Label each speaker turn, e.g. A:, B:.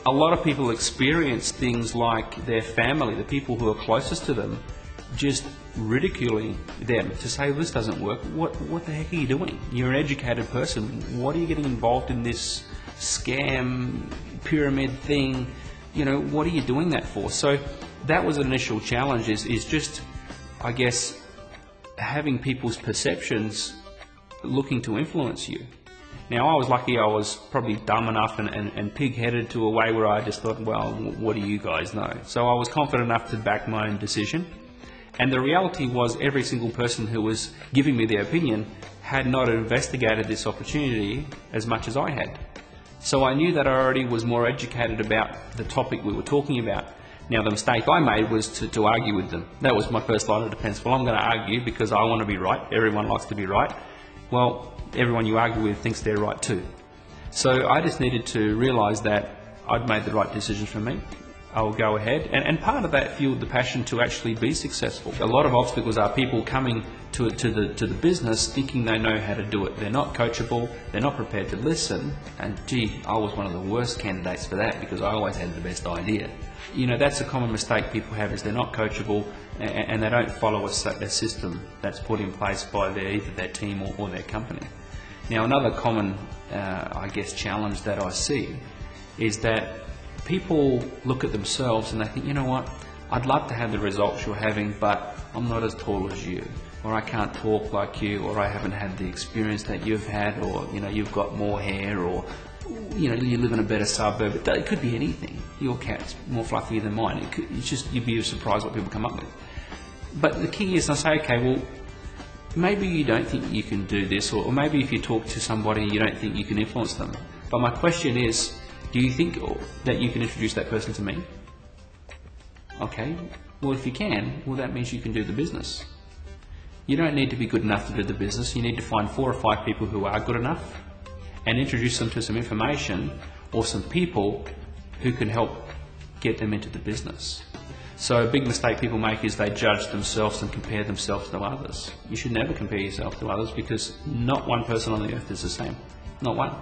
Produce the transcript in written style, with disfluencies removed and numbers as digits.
A: a lot of people experience things like their family, the people who are closest to them, just ridiculing them to say, this doesn't work. What the heck are you doing? You're an educated person. What are you getting involved in this scam pyramid thing? You know, what are you doing that for? So that was an initial challenge, is just, I guess, having people's perceptions looking to influence you. Now, I was lucky. I was probably dumb enough and pig-headed to a way where I just thought, well, what do you guys know? So I was confident enough to back my own decision. And the reality was, every single person who was giving me their opinion had not investigated this opportunity as much as I had. So I knew that I already was more educated about the topic we were talking about. Now, the mistake I made was to argue with them. That was my first line of defense. Well, I'm going to argue because I want to be right. Everyone likes to be right. Well, everyone you argue with thinks they're right too. So I just needed to realise that I'd made the right decision for me. I will go ahead, and part of that fueled the passion to actually be successful. A lot of obstacles are people coming to the business thinking they know how to do it. They're not coachable, they're not prepared to listen, and gee, I was one of the worst candidates for that because I always had the best idea. You know, that's a common mistake people have, is they're not coachable and they don't follow a system that's put in place by either their team or their company. Now, another common, I guess, challenge that I see is that people look at themselves and they think, you know what, I'd love to have the results you're having, but I'm not as tall as you, or I can't talk like you, or I haven't had the experience that you've had, or you know, you've got more hair, or you know, you live in a better suburb. It could be anything. Your cat's more fluffy than mine. It's just, you'd be surprised what people come up with. But the key is, I say, okay, well, maybe you don't think you can do this, or maybe if you talk to somebody you don't think you can influence them. But my question is, do you think that you can introduce that person to me? Okay, well, if you can, well, that means you can do the business. You don't need to be good enough to do the business. You need to find 4 or 5 people who are good enough and introduce them to some information or some people who can help get them into the business. So a big mistake people make is they judge themselves and compare themselves to others. You should never compare yourself to others, because not one person on the earth is the same. Not one.